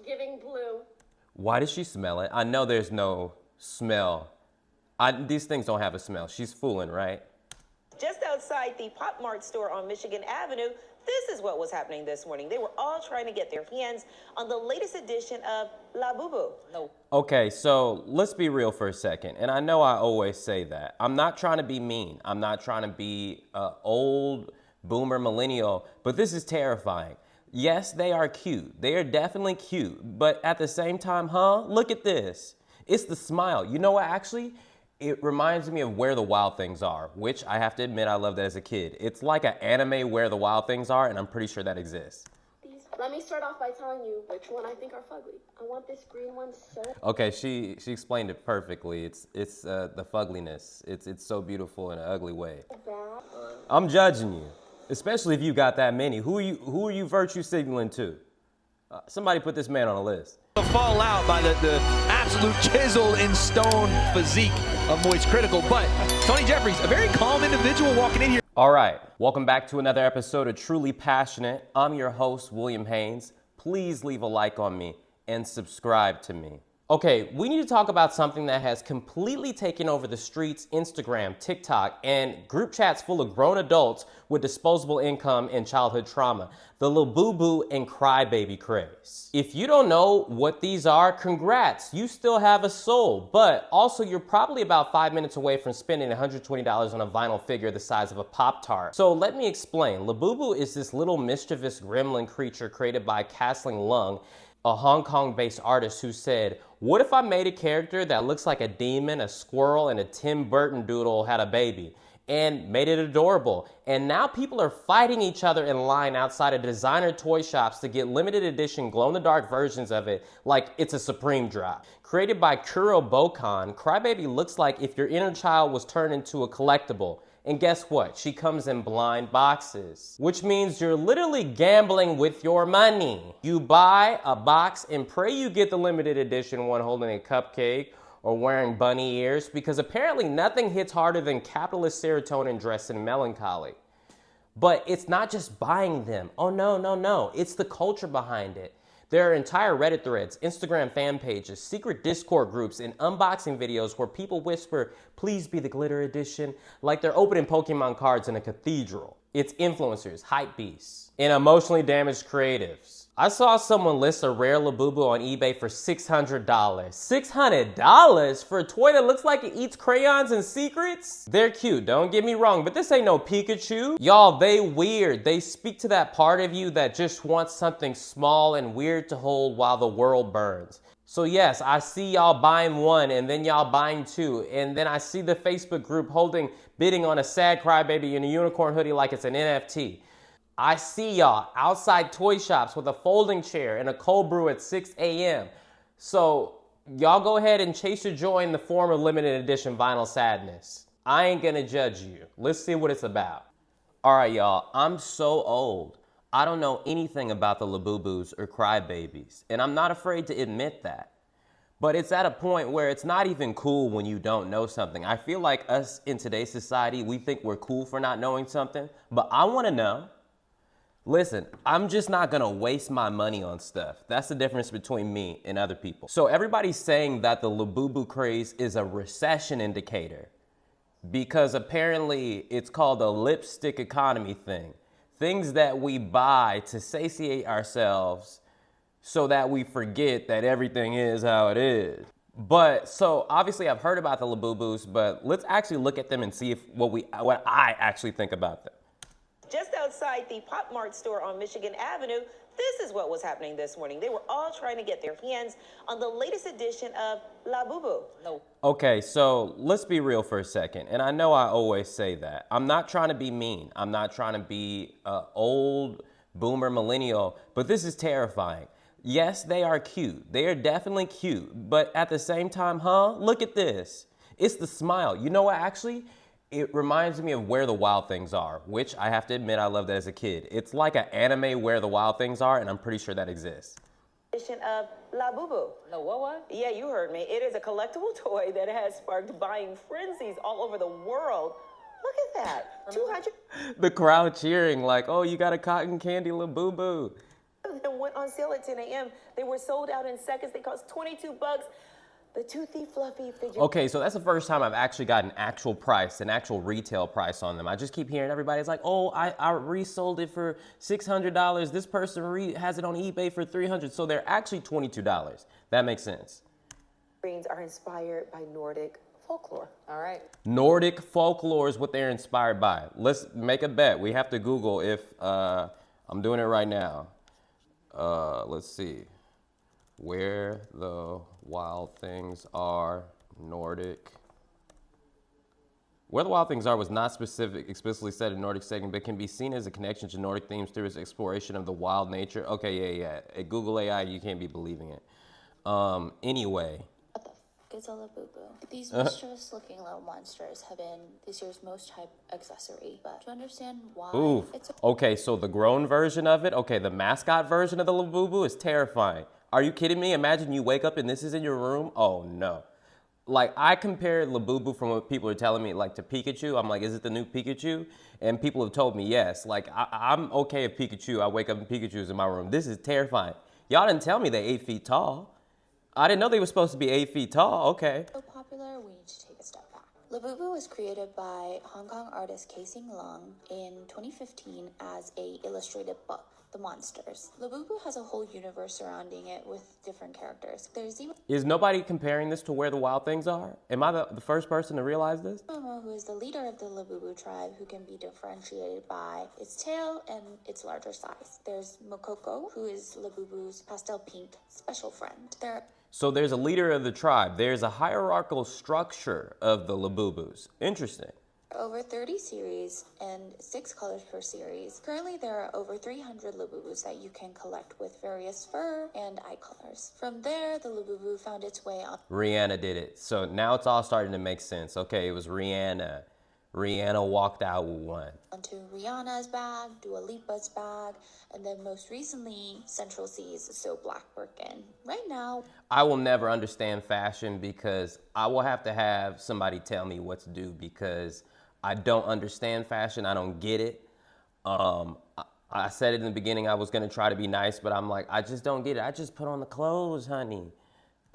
giving blue. Why does she smell it? I know there's no smell. These things don't have a smell. She's fooling, right? Just outside the Pop Mart store on Michigan Avenue, this is what was happening this morning. They were all trying to get their hands on the latest edition of Labubu. No. Okay, so let's be real for a second. And I know I always say that. I'm not trying to be mean. I'm not trying to be old boomer millennial, but this is terrifying. Yes, they are cute. They are definitely cute. But at the same time, look at this. It's the smile. You know what, actually? It reminds me of Where the Wild Things Are, which I have to admit I loved as a kid. It's like an anime Where the Wild Things Are, and I'm pretty sure that exists. Let me start off by telling you which one I think are fugly. I want this green one so... Okay, she explained it perfectly. It's the fugliness. It's so beautiful in an ugly way. I'm judging you, especially if you got that many. Who are you virtue signaling to? Somebody put this man on a list. Fall out by the absolute chisel in stone physique of Moist Critical, but Tony Jeffries, a very calm individual walking in here. All right, welcome back to another episode of Truly Passionate. I'm your host, William Haynes. Please leave a like on me and subscribe to me. Okay, we need to talk about something that has completely taken over the streets, Instagram, TikTok, and group chats full of grown adults with disposable income and childhood trauma. The Labubu and Crybaby craze. If you don't know what these are, congrats, you still have a soul. But also, you're probably about 5 minutes away from spending $120 on a vinyl figure the size of a Pop-Tart. So let me explain. Labubu is this little mischievous gremlin creature created by Castling Lung, a Hong Kong-based artist who said, what if I made a character that looks like a demon, a squirrel, and a Tim Burton doodle had a baby? And made it adorable. And now people are fighting each other in line outside of designer toy shops to get limited edition glow-in-the-dark versions of it like it's a Supreme drop. Created by Kuro Bokon, Crybaby looks like if your inner child was turned into a collectible. And guess what? She comes in blind boxes, which means you're literally gambling with your money. You buy a box and pray you get the limited edition one holding a cupcake or wearing bunny ears, because apparently nothing hits harder than capitalist serotonin dressed in melancholy. But it's not just buying them. Oh no. It's the culture behind it. There are entire Reddit threads, Instagram fan pages, secret Discord groups, and unboxing videos where people whisper, please be the glitter edition, like they're opening Pokemon cards in a cathedral. It's influencers, hype beasts, and emotionally damaged creatives. I saw someone list a rare Labubu on eBay for $600. $600 for a toy that looks like it eats crayons and secrets? They're cute, don't get me wrong, but this ain't no Pikachu. Y'all, they weird. They speak to that part of you that just wants something small and weird to hold while the world burns. So yes, I see y'all buying one and then y'all buying two, and then I see the Facebook group bidding on a sad crybaby in a unicorn hoodie like it's an NFT. I see y'all outside toy shops with a folding chair and a cold brew at 6 a.m. So y'all go ahead and chase your joy in the form of limited edition vinyl sadness. I ain't gonna judge you. Let's see what it's about. All right, y'all, I'm so old. I don't know anything about the Labubus or Crybabies, and I'm not afraid to admit that. But it's at a point where it's not even cool when you don't know something. I feel like us in today's society, we think we're cool for not knowing something, but I wanna know. Listen, I'm just not gonna waste my money on stuff. That's the difference between me and other people. So everybody's saying that the Labubu craze is a recession indicator because apparently it's called a lipstick economy thing. Things that we buy to satiate ourselves so that we forget that everything is how it is. But so obviously I've heard about the Labubus, but let's actually look at them and see what I actually think about them. Just outside the Pop Mart store on Michigan Avenue, this is what was happening this morning. They were all trying to get their hands on the latest edition of Labubu. No. Okay, so let's be real for a second. And I know I always say that. I'm not trying to be mean. I'm not trying to be old boomer millennial, but this is terrifying. Yes, they are cute. They are definitely cute. But at the same time, look at this. It's the smile. You know what, actually? It reminds me of Where the Wild Things Are, which I have to admit I loved as a kid. It's like an anime Where the Wild Things Are, and I'm pretty sure that exists. Edition of Labubu. No, what? Yeah, you heard me. It is a collectible toy that has sparked buying frenzies all over the world. Look at that. 200. The crowd cheering like, oh, you got a cotton candy Labubu. Then went on on sale at 10 a.m. They were sold out in seconds. They cost $22. The toothy, fluffy fidget. Okay, so that's the first time I've actually got an actual price, an actual retail price on them. I just keep hearing everybody's like, oh, I resold it for $600. This person has it on eBay for $300. So they're actually $22. That makes sense. Screens are inspired by Nordic folklore. All right. Nordic folklore is what they're inspired by. Let's make a bet. We have to Google if, I'm doing it right now. Let's see. Where the Wild Things Are, Nordic. Where the Wild Things Are was not explicitly said in Nordic setting, but can be seen as a connection to Nordic themes through its exploration of the wild nature. Okay, yeah. At Google AI, you can't be believing it. Anyway. What the f is a Labubu? These mischievous looking little monsters have been this year's most hyped accessory, but to understand why it's okay, so the grown version of it, okay, the mascot version of the Labubu is terrifying. Are you kidding me? Imagine you wake up and this is in your room. Oh no. Like, I compared Labubu from what people are telling me, like, to Pikachu. I'm like, is it the new Pikachu? And people have told me yes. Like, I'm okay if Pikachu, I wake up and Pikachu's in my room. This is terrifying. Y'all didn't tell me they're 8 feet tall. I didn't know they were supposed to be 8 feet tall. Okay. so popular, we need to take a step back. Labubu was created by Hong Kong artist Casing Leung in 2015 as a illustrated book, The Monsters. Labubu has a whole universe surrounding it with different characters. There's even Is nobody comparing this to Where the Wild Things Are? Am I the first person to realize this? Momo, who is the leader of the Labubu tribe, who can be differentiated by its tail and its larger size. There's Mokoko, who is Labubu's pastel pink special friend. So there's a leader of the tribe. There's a hierarchical structure of the Labubus. Interesting. Over 30 series and 6 colors per series. Currently, there are over 300 Labubus that you can collect with various fur and eye colors. From there, the Labubu found its way on. Rihanna did it. So now it's all starting to make sense. Okay, it was Rihanna. Rihanna walked out with one. Onto Rihanna's bag, Dua Lipa's bag, and then most recently, Central C's So Black Birkin. Right now, I will never understand fashion because I will have to have somebody tell me what to do because I don't understand fashion. I don't get it. I said it in the beginning, I was going to try to be nice, but I'm like, I just don't get it. I just put on the clothes, honey.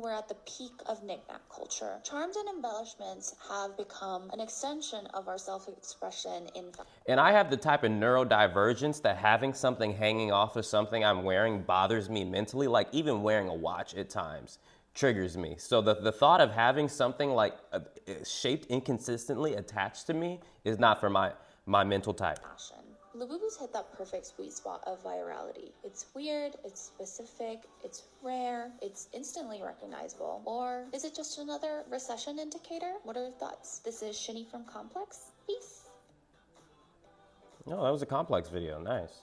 we're at the peak of knickknack culture. Charms and embellishments have become an extension of our self-expression in fashion. And I have the type of neurodivergence that having something hanging off of something I'm wearing bothers me mentally. Like even wearing a watch at times triggers me. So the thought of having something like shaped inconsistently attached to me is not for my mental type. Labubu's hit that perfect sweet spot of virality. It's weird, it's specific, it's rare, it's instantly recognizable. Or is it just another recession indicator? What are your thoughts? This is Shinny from Complex. Peace. No, that was a Complex video. Nice.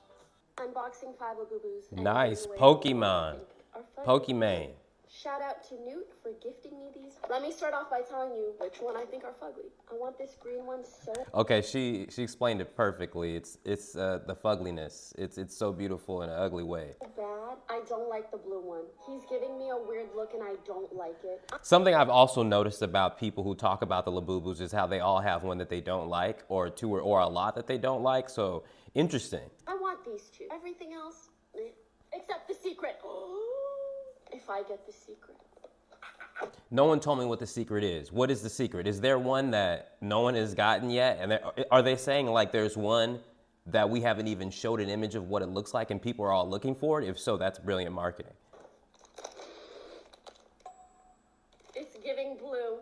Unboxing 5 Labubus. and Nice. giving away the Pokemon. ones I think are fun. Pokemon. Shout out to Newt for gifting me these. Let me start off by telling you which one I think are fugly. I want this green one so Okay, she explained it perfectly. It's the fugliness. It's so beautiful in an ugly way. bad. I don't like the blue one. He's giving me a weird look and I don't like it. Something I've also noticed about people who talk about the Labubus is how they all have one that they don't like, or two or a lot that they don't like. So interesting. I want these two. Everything else, except the secret. If I get the secret. No one told me what the secret is. What is the secret? Is there one that no one has gotten yet? And are they saying like there's one that we haven't even showed an image of what it looks like and people are all looking for it? If so, that's brilliant marketing. It's giving blue.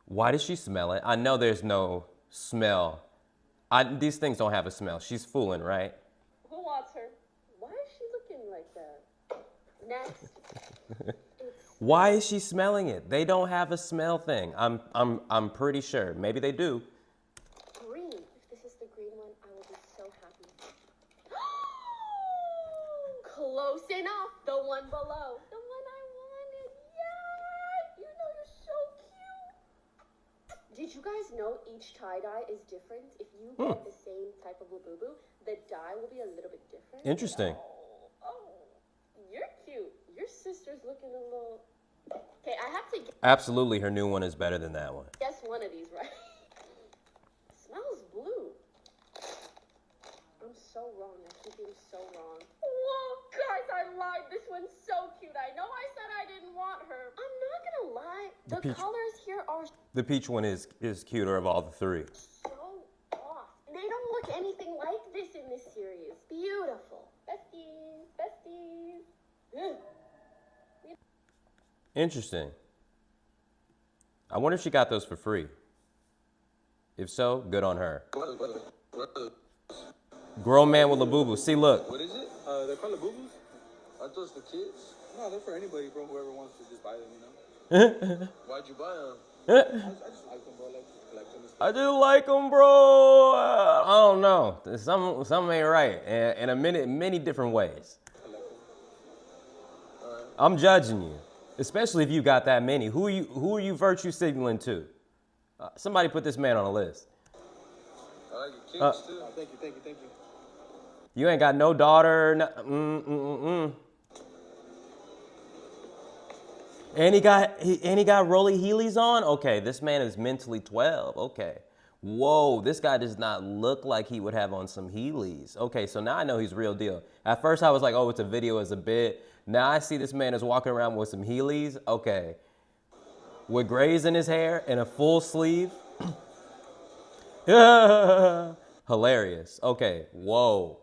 Why does she smell it? I know there's no smell. These things don't have a smell. She's fooling, right? Who wants her? Why is she looking like that? Next. Why is she smelling it? They don't have a smell thing. I'm pretty sure. Maybe they do. Green. If this is the green one, I will be so happy. Close enough. The one below. The one I wanted. Yeah. You know you're so cute. Did you guys know each tie-dye is different? If you get the same type of Labubu, the dye will be a little bit different. Interesting. Oh, you're cute. Your sister's looking a little... Okay, I have to Absolutely, her new one is better than that one. guess one of these, right? Smells blue. I'm so wrong. I keep being so wrong. Whoa, guys, I lied. This one The peach- colors here are The peach one is cuter of all the three. so off. They don't look anything like this in this series. Beautiful. Besties, besties. Ugh. Interesting. I wonder if she got those for free. If so, good on her. Grown man with Labubu. See, look. What is it? They're called Labubus? Aren't those for kids? No, they're for anybody, bro. Whoever wants to just buy them, you know? Why'd you buy them? I just like them, bro. Like collect them. I just like them, bro. I don't know. Something ain't right. In a minute, many different ways. I'm judging you, especially if you got that many. Who are you virtue signaling to? Somebody put this man on a list. I like your kids, too. Thank you. You ain't got no daughter. And he got Rolly Heelys on? Okay, this man is mentally 12. Okay. Whoa, this guy does not look like he would have on some Heelys. Okay, so now I know he's real deal. At first I was like, oh, it's a video, it's a bit. Now I see this man is walking around with some Heelys. Okay. With grays in his hair and a full sleeve. Hilarious. Okay, whoa.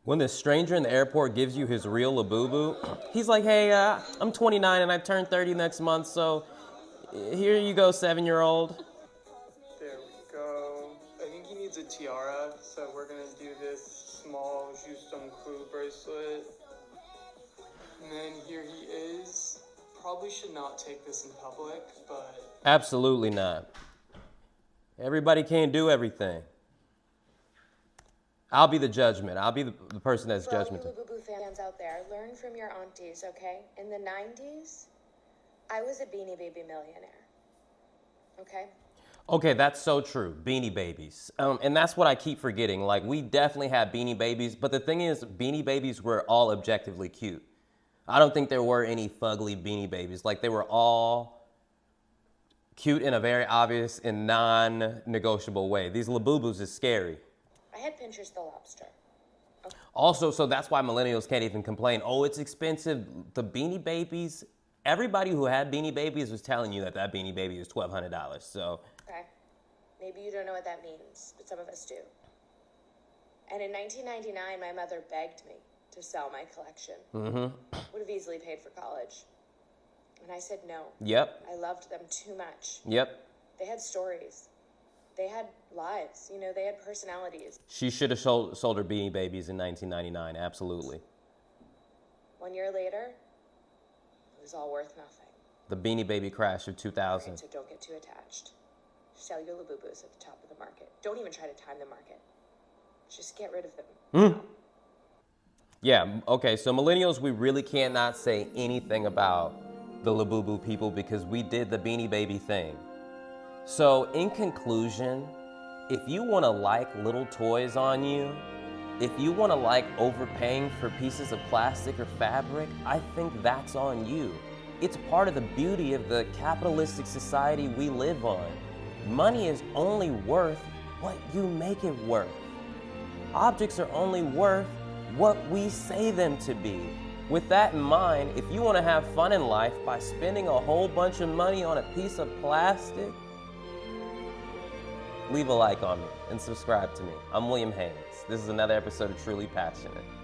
When the stranger in the airport gives you his real Labubu, he's like, hey, I'm 29 and I turn 30 next month, so here you go, 7-year-old. There we go. I think he needs a tiara, so we're gonna do this small Justin Crew bracelet. And then here he is. Probably should not take this in public, but... Absolutely not. Everybody can't do everything. I'll be the judgment. I'll be the person that's For all you judgment. Labubu fans out there, learn from your aunties, okay? In the 90s, I was a Beanie Baby millionaire, okay? Okay, that's so true. Beanie Babies. And that's what I keep forgetting. Like, we definitely had Beanie Babies, but the thing is, Beanie Babies were all objectively cute. I don't think there were any fugly Beanie Babies. Like, they were all cute in a very obvious and non-negotiable way. These Labubus is scary. I had Pinterest the Lobster. Also, so that's why millennials can't even complain. Oh, it's expensive. The Beanie Babies, everybody who had Beanie Babies was telling you that Beanie Baby is $1,200. So, Okay. Maybe you don't know what that means, but some of us do. And in 1999, my mother begged me to sell my collection. Would have easily paid for college. And I said no. yep, I loved them too much. yep. They had stories. They had lives, you know, they had personalities. She should have sold her Beanie Babies in 1999, absolutely. 1 year later, it was all worth nothing. The Beanie Baby crash of 2000. Right, so don't get too attached. Sell your Labubus at the top of the market. Don't even try to time the market. Just get rid of them. Yeah, okay, so millennials, we really cannot say anything about the Labubu people because we did the Beanie Baby thing. So in conclusion, if you want to like little toys on you, if you want to like overpaying for pieces of plastic or fabric, I think that's on you. It's part of the beauty of the capitalistic society we live on. Money is only worth what you make it worth. Objects are only worth what we say them to be. With that in mind, if you want to have fun in life by spending a whole bunch of money on a piece of plastic, leave a like on me and subscribe to me. I'm William Haynes. This is another episode of Truly Passionate.